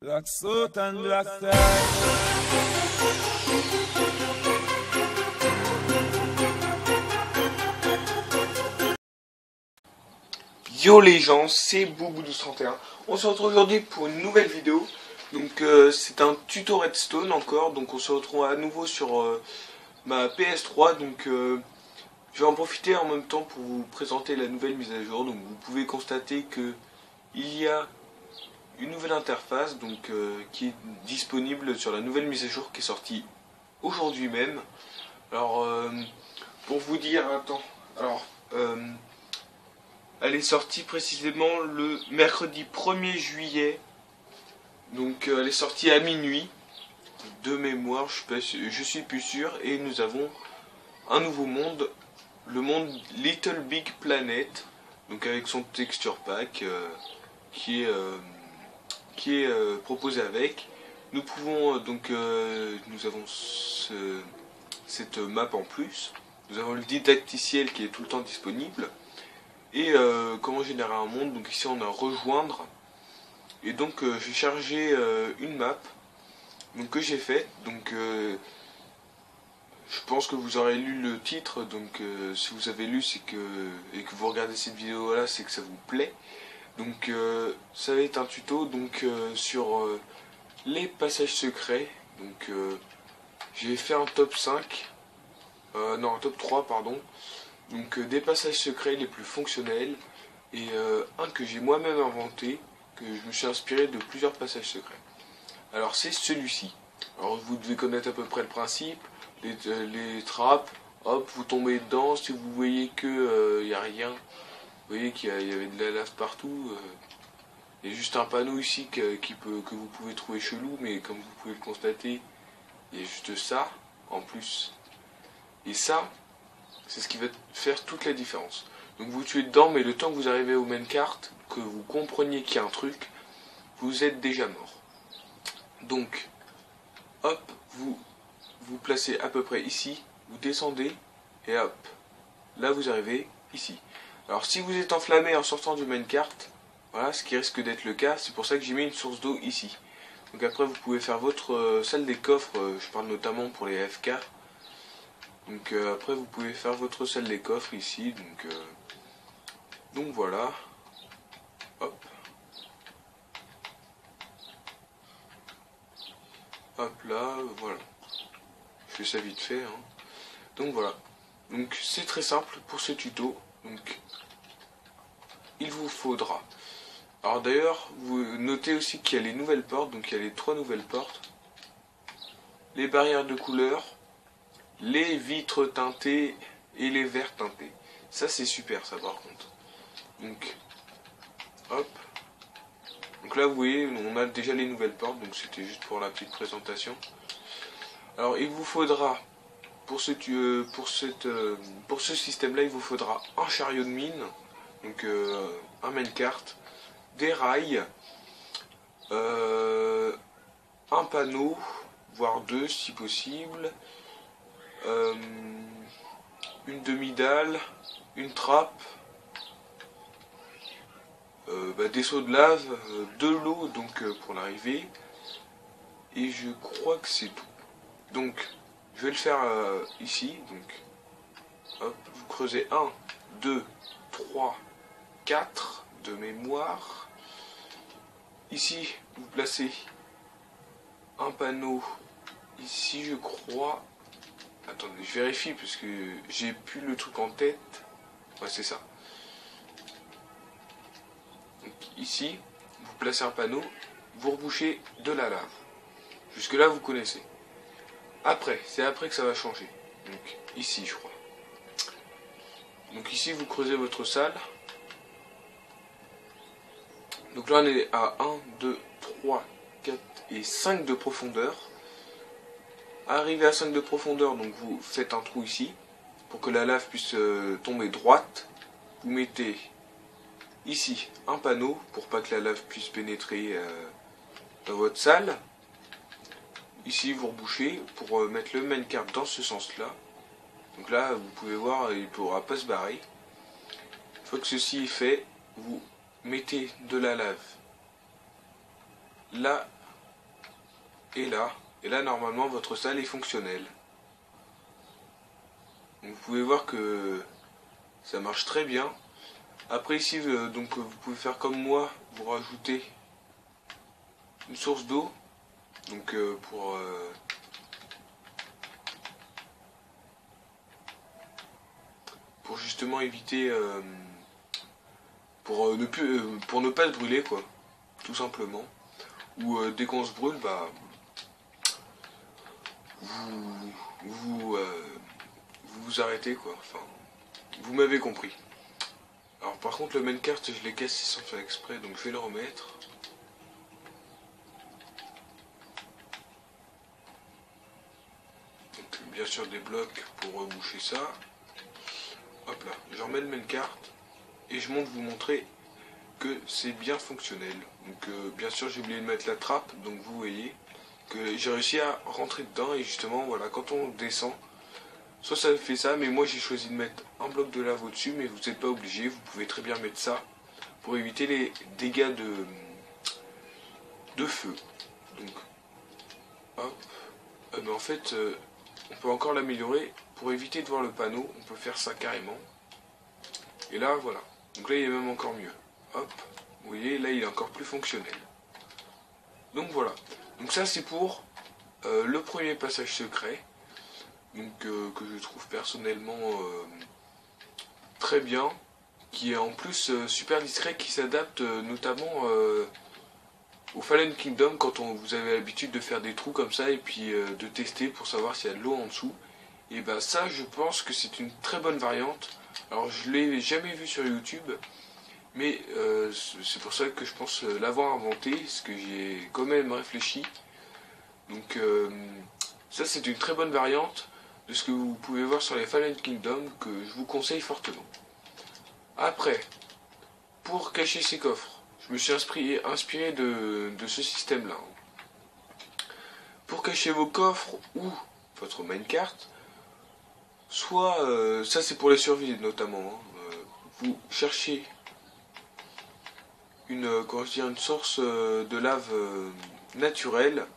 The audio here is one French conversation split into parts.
Black suit and black tie. Yo les gens, c'est Boubou1231. On se retrouve aujourd'hui pour une nouvelle vidéo. Donc c'est un tuto Redstone encore. Donc on se retrouve à nouveau sur ma PS3. Donc je vais en profiter en même temps pour vous présenter la nouvelle mise à jour. Donc vous pouvez constater que il y a une nouvelle interface donc qui est disponible sur la nouvelle mise à jour qui est sortie aujourd'hui même. Alors pour vous dire, elle est sortie précisément le mercredi 1er juillet. Donc elle est sortie à minuit. De mémoire, je suis plus sûr. Et nous avons un nouveau monde. Le monde Little Big Planet. Donc avec son texture pack qui est proposé avec. Nous pouvons nous avons cette map en plus. Nous avons le didacticiel qui est tout le temps disponible. Et comment générer un monde. Donc ici on a rejoindre. Et donc j'ai chargé une map donc, que j'ai faite. Donc je pense que vous aurez lu le titre. Donc si vous avez lu c'est et que vous regardez cette vidéo là, c'est que ça vous plaît. Donc ça va être un tuto donc sur les passages secrets. Donc j'ai fait un top 5. Non, un top 3 pardon. Donc des passages secrets les plus fonctionnels. Et un que j'ai moi-même inventé, que je me suis inspiré de plusieurs passages secrets. Alors c'est celui-ci. Alors vous devez connaître à peu près le principe. Les trappes, hop, vous tombez dedans. Si vous voyez que y a rien, vous voyez qu'il y avait de la lave partout. Il y a juste un panneau ici que vous pouvez trouver chelou, mais comme vous pouvez le constater, il y a juste ça en plus. Et ça, c'est ce qui va faire toute la différence. Donc vous tuez dedans, mais le temps que vous arrivez au main carte, que vous compreniez qu'il y a un truc, vous êtes déjà mort. Donc, hop, vous placez à peu près ici, vous descendez, et hop, là vous arrivez ici. Alors si vous êtes enflammé en sortant du main carte, voilà, ce qui risque d'être le cas, c'est pour ça que j'ai mis une source d'eau ici. Donc après vous pouvez faire votre salle des coffres, je parle notamment pour les FK. Donc après vous pouvez faire votre salle des coffres ici, donc voilà, hop. Hop là, voilà. Je fais ça vite fait. Hein. Donc voilà. Donc c'est très simple pour ce tuto. Donc il vous faudra. Alors d'ailleurs, vous notez aussi qu'il y a les nouvelles portes. Donc il y a les 3 nouvelles portes. Les barrières de couleur. Les vitres teintées et les verres teintés. Ça c'est super ça par contre. Donc hop. Donc là vous voyez, on a déjà les nouvelles portes, donc c'était juste pour la petite présentation. Alors il vous faudra, pour ce système là, il vous faudra un chariot de mine, donc un minecart, des rails, un panneau, voire 2 si possible, une demi-dalle, une trappe, des seaux de lave, de l'eau donc pour l'arrivée, et je crois que c'est tout. Donc je vais le faire ici. Donc hop, vous creusez 1, 2, 3, 4 de mémoire. Ici vous placez un panneau ici je crois. Attendez, je vérifie parce que j'ai plus le truc en tête. Ouais c'est ça. Donc ici, vous placez un panneau, vous rebouchez de la lave. Jusque là, vous connaissez. Après, c'est après que ça va changer. Donc ici, je crois. Donc ici, vous creusez votre salle. Donc là, on est à 1, 2, 3, 4 et 5 de profondeur. Arrivé à 5 de profondeur, donc vous faites un trou ici. Pour que la lave puisse tomber droite. Vous mettez ici un panneau pour pas que la lave puisse pénétrer dans votre salle. Ici vous rebouchez pour mettre le minecart dans ce sens là. Donc là vous pouvez voir il ne pourra pas se barrer. Une fois que ceci est fait, vous mettez de la lave là et là normalement votre salle est fonctionnelle. Donc, vous pouvez voir que ça marche très bien. Après ici, donc vous pouvez faire comme moi, vous rajoutez une source d'eau, donc pour justement éviter, pour ne pas se brûler quoi, tout simplement. Ou dès qu'on se brûle, bah vous arrêtez quoi. Enfin, vous m'avez compris. Alors par contre le minecart je l'ai cassé sans faire exprès, donc je vais le remettre. Donc bien sûr des blocs pour reboucher ça. Hop là, je remets le minecart et je monte vous montrer que c'est bien fonctionnel. Donc bien sûr j'ai oublié de mettre la trappe, donc vous voyez que j'ai réussi à rentrer dedans et justement voilà, quand on descend, soit ça fait ça, mais moi j'ai choisi de mettre un bloc de lave au-dessus, mais vous n'êtes pas obligé, vous pouvez très bien mettre ça pour éviter les dégâts de feu. Donc, hop, mais en fait, on peut encore l'améliorer, pour éviter de voir le panneau, on peut faire ça carrément. Et là, voilà, donc là il est même encore mieux. Hop, vous voyez, là il est encore plus fonctionnel. Donc voilà, donc ça c'est pour le premier passage secret. Donc, que je trouve personnellement très bien, qui est en plus super discret, qui s'adapte notamment au Fallen Kingdom quand vous avez l'habitude de faire des trous comme ça et puis de tester pour savoir s'il y a de l'eau en dessous. Et bah ça je pense que c'est une très bonne variante. Alors je l'ai jamais vu sur YouTube, mais c'est pour ça que je pense l'avoir inventé, parce que j'ai quand même réfléchi. Donc ça c'est une très bonne variante de ce que vous pouvez voir sur les Fallen Kingdom, que je vous conseille fortement. Après, pour cacher ces coffres, je me suis inspiré de ce système-là. Pour cacher vos coffres ou votre minecart, soit, ça c'est pour les survies notamment, vous cherchez une source de lave naturelle,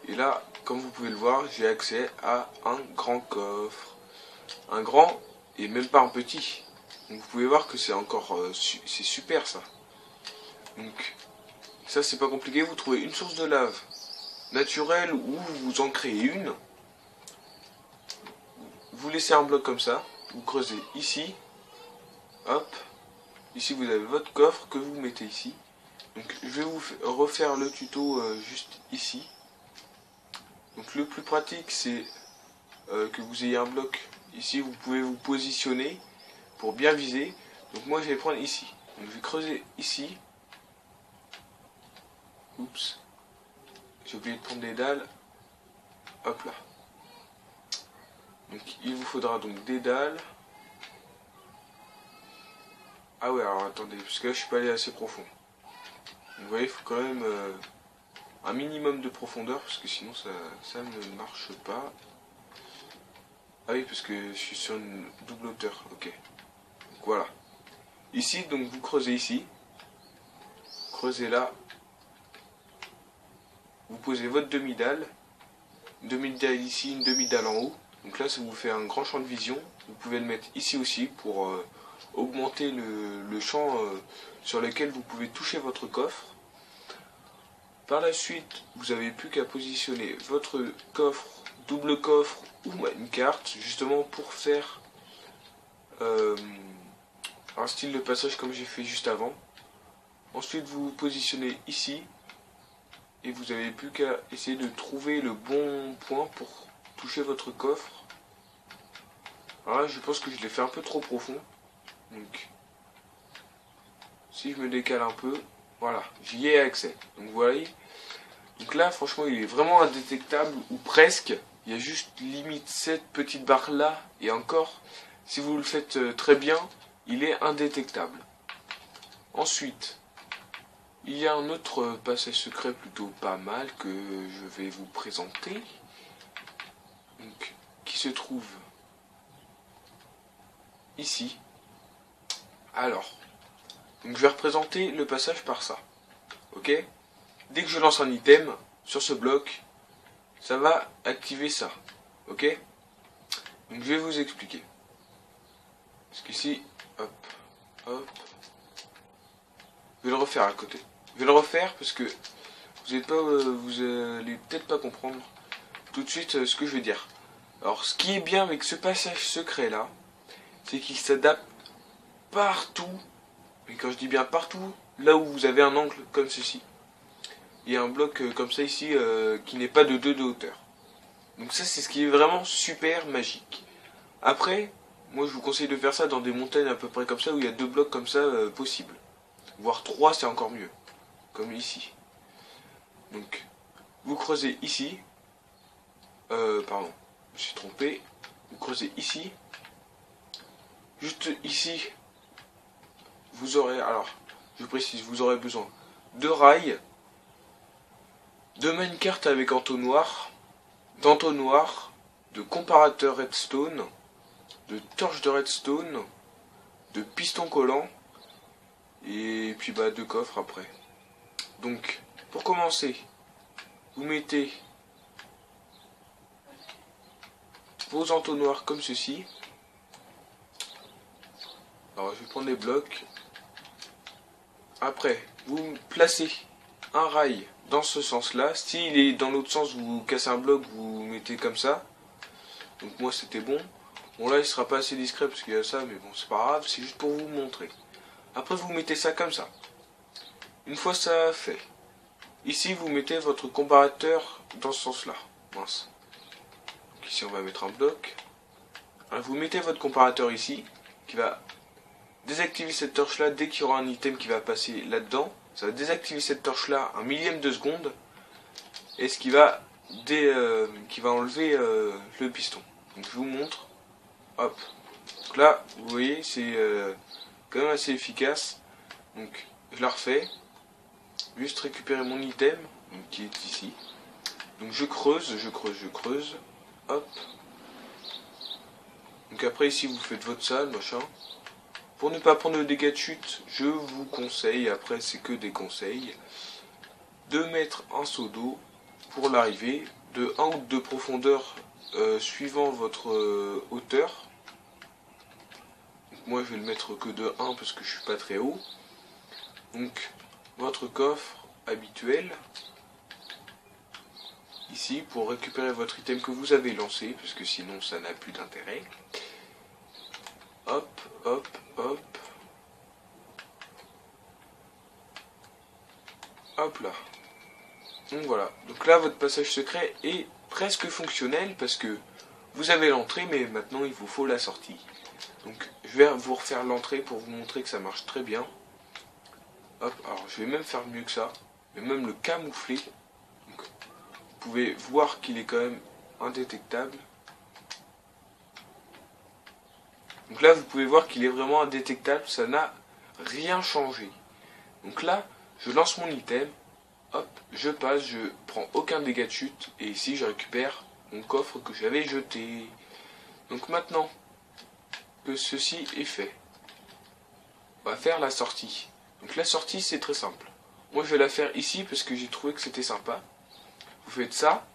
et là, comme vous pouvez le voir, j'ai accès à un grand coffre. Un grand et même pas un petit. Donc vous pouvez voir que c'est encore c'est super ça. Donc ça c'est pas compliqué, vous trouvez une source de lave naturelle ou vous en créez une. Vous laissez un bloc comme ça, vous creusez ici. Hop. Ici vous avez votre coffre que vous mettez ici. Donc je vais vous refaire le tuto juste ici. Donc le plus pratique c'est que vous ayez un bloc ici, vous pouvez vous positionner pour bien viser. Donc moi je vais prendre ici. Donc je vais creuser ici. Oups. J'ai oublié de prendre des dalles. Hop là. Donc il vous faudra donc des dalles. Ah ouais, alors attendez, parce que là je suis pas allé assez profond. Donc, vous voyez, il faut quand même un minimum de profondeur, parce que sinon ça ne marche pas. Ah oui, parce que je suis sur une double hauteur, ok. Donc voilà. Ici, donc vous creusez ici. Creusez là. Vous posez votre demi-dalle. Une demi-dalle ici, une demi-dalle en haut. Donc là, ça vous fait un grand champ de vision. Vous pouvez le mettre ici aussi pour augmenter le champ sur lequel vous pouvez toucher votre coffre. Par la suite, vous n'avez plus qu'à positionner votre coffre, double coffre ou une carte, justement pour faire un style de passage comme j'ai fait juste avant. Ensuite, vous vous positionnez ici et vous n'avez plus qu'à essayer de trouver le bon point pour toucher votre coffre. Alors là, je pense que je l'ai fait un peu trop profond. Donc, si je me décale un peu, voilà, j'y ai accès. Donc, vous voyez. Donc là, franchement, il est vraiment indétectable, ou presque. Il y a juste limite cette petite barre là, et encore, si vous le faites très bien, il est indétectable. Ensuite, il y a un autre passage secret plutôt pas mal que je vais vous présenter, donc, qui se trouve ici. Alors, donc je vais représenter le passage par ça. Ok ? Dès que je lance un item, sur ce bloc, ça va activer ça. Ok? Donc je vais vous expliquer. Parce qu'ici, hop, hop. Je vais le refaire à côté. Je vais le refaire parce que vous allez peut-être pas comprendre tout de suite ce que je vais dire. Alors ce qui est bien avec ce passage secret là, c'est qu'il s'adapte partout. Et quand je dis bien partout, là où vous avez un angle comme ceci. Il y a un bloc comme ça ici qui n'est pas de 2 de hauteur. Donc ça c'est ce qui est vraiment super magique. Après, moi je vous conseille de faire ça dans des montagnes à peu près comme ça où il y a 2 blocs comme ça possibles. Voire 3 c'est encore mieux. Comme ici. Donc vous creusez ici. Pardon, je me suis trompé. Vous creusez ici. Juste ici. Vous aurez, alors, je précise, vous aurez besoin de rails, de minecart avec entonnoir, d'entonnoir, de comparateur redstone, de torches de redstone, de pistons collants, et puis bah de coffres après. Donc, pour commencer, vous mettez vos entonnoirs comme ceci. Alors, je vais prendre les blocs. Après, vous placez un rail dans ce sens-là. S'il est dans l'autre sens, vous cassez un bloc, vous mettez comme ça. Donc moi c'était bon. Bon là il sera pas assez discret parce qu'il y a ça, mais bon c'est pas grave, c'est juste pour vous montrer. Après vous mettez ça comme ça. Une fois ça fait, ici vous mettez votre comparateur dans ce sens-là. Mince. Donc ici on va mettre un bloc. Alors, vous mettez votre comparateur ici, qui va désactiver cette torche là dès qu'il y aura un item qui va passer là-dedans. Ça va désactiver cette torche là un millième de seconde. Et ce qui va, enlever le piston. Donc je vous montre. Hop. Donc là, vous voyez, c'est quand même assez efficace. Donc je la refais. Juste récupérer mon item, donc, qui est ici. Donc je creuse, je creuse, je creuse. Hop. Donc après ici vous faites votre salle, machin. Pour ne pas prendre de dégâts de chute, je vous conseille, après c'est que des conseils, de mettre un seau d'eau pour l'arrivée, de 1 ou 2 profondeur suivant votre hauteur. Donc moi je vais le mettre que de 1 parce que je suis pas très haut. Donc votre coffre habituel, ici pour récupérer votre item que vous avez lancé, parce que sinon ça n'a plus d'intérêt. Hop, hop, hop. Hop là. Donc voilà. Donc là, votre passage secret est presque fonctionnel parce que vous avez l'entrée, mais maintenant il vous faut la sortie. Donc je vais vous refaire l'entrée pour vous montrer que ça marche très bien. Hop, alors je vais même faire mieux que ça. Je vais même le camoufler. Donc, vous pouvez voir qu'il est quand même indétectable. Donc là, vous pouvez voir qu'il est vraiment indétectable, ça n'a rien changé. Donc là, je lance mon item, hop, je passe, je prends aucun dégât de chute, et ici je récupère mon coffre que j'avais jeté. Donc maintenant que ceci est fait, on va faire la sortie. Donc la sortie c'est très simple. Moi je vais la faire ici parce que j'ai trouvé que c'était sympa. Vous faites ça.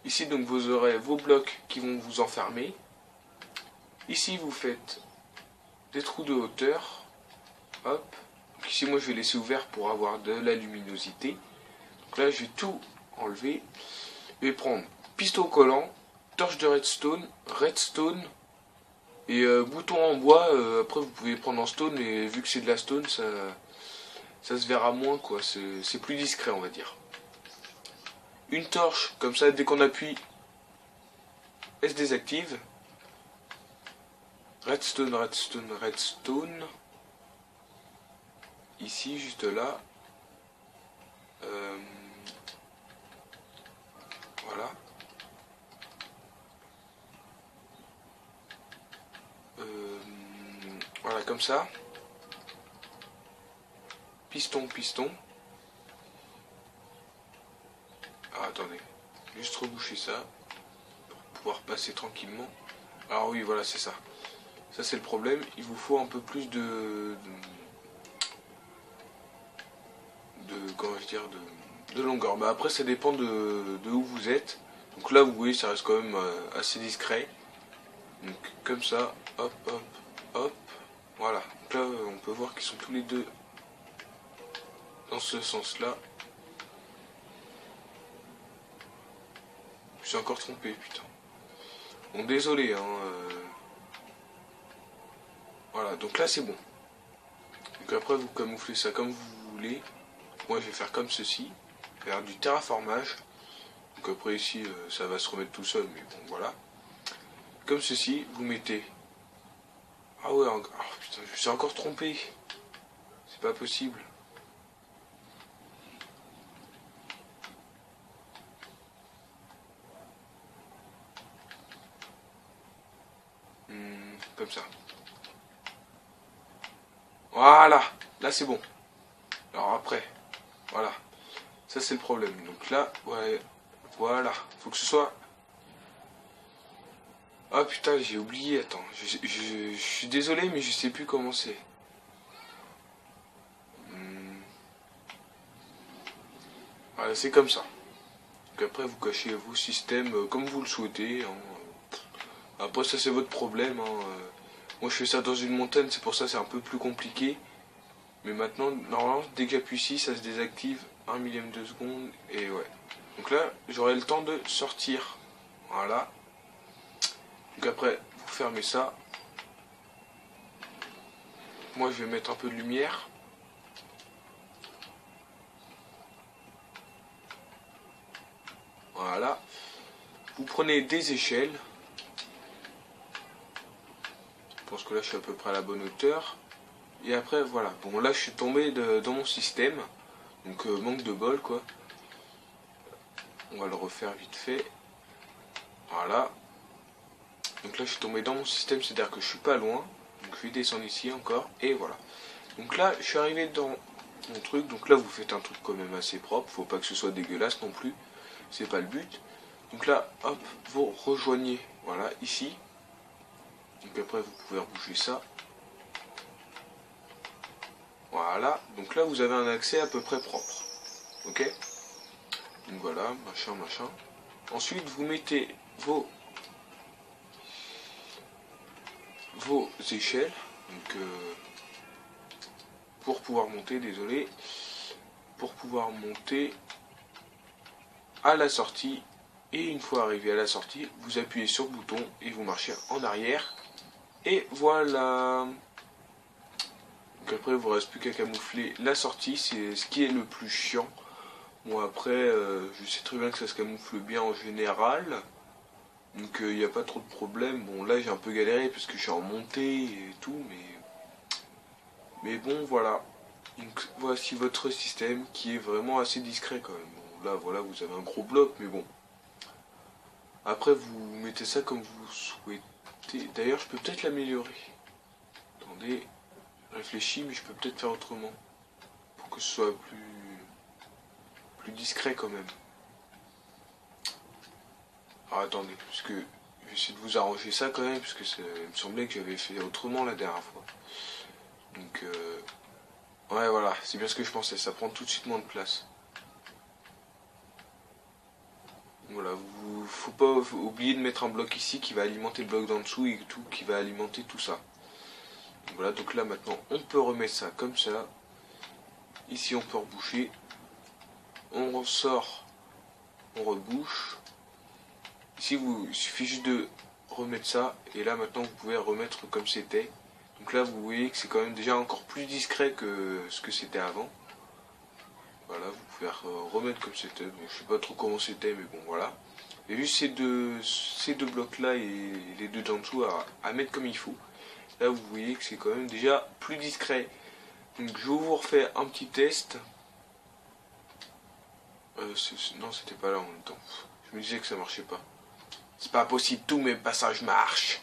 Ici donc vous aurez vos blocs qui vont vous enfermer. Ici vous faites des trous de hauteur. Hop. Donc ici moi je vais laisser ouvert pour avoir de la luminosité. Donc là je vais tout enlever. Je vais prendre piston collant, torche de redstone, redstone et bouton en bois. Après vous pouvez prendre en stone, mais vu que c'est de la stone ça se verra moins quoi. C'est plus discret on va dire. Une torche comme ça dès qu'on appuie elle se désactive. Redstone, redstone, redstone. Ici, juste là. Voilà. Voilà, comme ça. Piston, piston. Ah, attendez. Juste reboucher ça. Pour pouvoir passer tranquillement. Alors oui, voilà, c'est ça. Ça c'est le problème, il vous faut un peu plus comment je dire, de longueur. Bah après ça dépend de où vous êtes. Donc là vous voyez ça reste quand même assez discret. Donc comme ça, hop hop hop, voilà. Donc là on peut voir qu'ils sont tous les deux dans ce sens là. Je suis encore trompé, putain. Bon désolé hein. Voilà, donc là c'est bon. Donc après vous camouflez ça comme vous voulez. Moi je vais faire comme ceci, faire du terraformage. Donc après ici ça va se remettre tout seul, mais bon voilà. Comme ceci, vous mettez... Ah ouais, oh, putain, je me suis encore trompé. C'est pas possible. Comme ça. Voilà, là c'est bon. Alors après, voilà. Ça c'est le problème. Donc là, ouais, voilà. Faut que ce soit... Ah putain, j'ai oublié, attends. Je suis désolé, mais je sais plus comment c'est. Voilà, c'est comme ça. Donc après, vous cachez vos systèmes comme vous le souhaitez. Hein. Après, ça c'est votre problème. Hein. Moi, je fais ça dans une montagne, c'est pour ça c'est un peu plus compliqué. Mais maintenant, normalement, dès que j'appuie ici, ça se désactive 1 millième de seconde. Et ouais. Donc là, j'aurai le temps de sortir. Voilà. Donc après, vous fermez ça. Moi, je vais mettre un peu de lumière. Voilà. Vous prenez des échelles. Je pense que là, je suis à peu près à la bonne hauteur. Et après, voilà. Bon, là, je suis tombé dans mon système. Donc, manque de bol, quoi. On va le refaire vite fait. Voilà. Donc là, je suis tombé dans mon système, c'est-à-dire que je suis pas loin. Donc, je vais descendre ici encore. Et voilà. Donc là, je suis arrivé dans mon truc. Donc là, vous faites un truc quand même assez propre. Faut pas que ce soit dégueulasse non plus. C'est pas le but. Donc là, hop, vous rejoignez. Voilà, ici. Donc après, vous pouvez rebouger ça. Voilà. Donc là, vous avez un accès à peu près propre. Ok? Donc voilà, machin, machin. Ensuite, vous mettez vos échelles. Donc, pour pouvoir monter, désolé. Pour pouvoir monter à la sortie. Et une fois arrivé à la sortie, vous appuyez sur le bouton et vous marchez en arrière. Et voilà. Donc après, il ne vous reste plus qu'à camoufler la sortie. C'est ce qui est le plus chiant. Bon après, je sais très bien que ça se camoufle bien en général. Donc il n'y a pas trop de problème. Bon là j'ai un peu galéré parce que je suis en montée et tout. Mais bon voilà. Donc voici votre système qui est vraiment assez discret quand même. Bon, là voilà, vous avez un gros bloc mais bon. Après vous mettez ça comme vous souhaitez. D'ailleurs je peux peut-être l'améliorer. Attendez, je réfléchis mais je peux peut-être faire autrement. Pour que ce soit plus discret quand même. Alors attendez, parce que je vais essayer de vous arranger ça quand même, parce que il me semblait que j'avais fait autrement la dernière fois. Donc ouais voilà, c'est bien ce que je pensais, ça prend tout de suite moins de place. Voilà, faut pas oublier de mettre un bloc ici qui va alimenter le bloc d'en dessous et tout, qui va alimenter tout ça. Donc voilà, donc là maintenant on peut remettre ça comme ça. Ici on peut reboucher. On ressort, on rebouche. Ici il suffit juste de remettre ça et là maintenant vous pouvez remettre comme c'était. Donc là vous voyez que c'est quand même déjà encore plus discret que ce que c'était avant. Voilà, vous pouvez remettre comme c'était. Bon, je sais pas trop comment c'était mais bon voilà. Et juste ces deux blocs là et les deux d'en dessous à mettre comme il faut. Là vous voyez que c'est quand même déjà plus discret. Donc je vous refais un petit test. Non c'était pas là en même temps. Je me disais que ça marchait pas. C'est pas possible, tous mes passages marchent.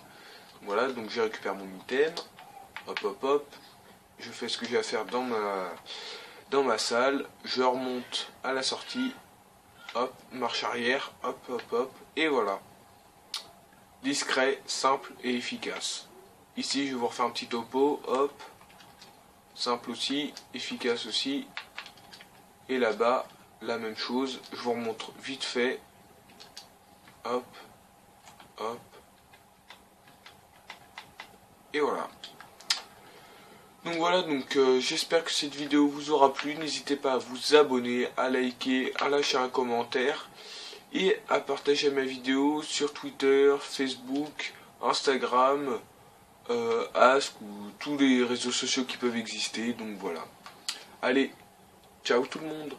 Voilà, donc je récupère mon item. Hop hop hop. Je fais ce que j'ai à faire dans ma salle. Je remonte à la sortie. Hop, marche arrière. Hop hop hop. Et voilà. Discret, simple et efficace. Ici je vous refais un petit topo. Hop. Simple aussi, efficace aussi. Et là-bas, la même chose. Je vous remontre vite fait. Hop, hop. Et voilà. Donc voilà, j'espère que cette vidéo vous aura plu. N'hésitez pas à vous abonner, à liker, à lâcher un commentaire et à partager ma vidéo sur Twitter, Facebook, Instagram, Ask ou tous les réseaux sociaux qui peuvent exister. Donc voilà. Allez, ciao tout le monde.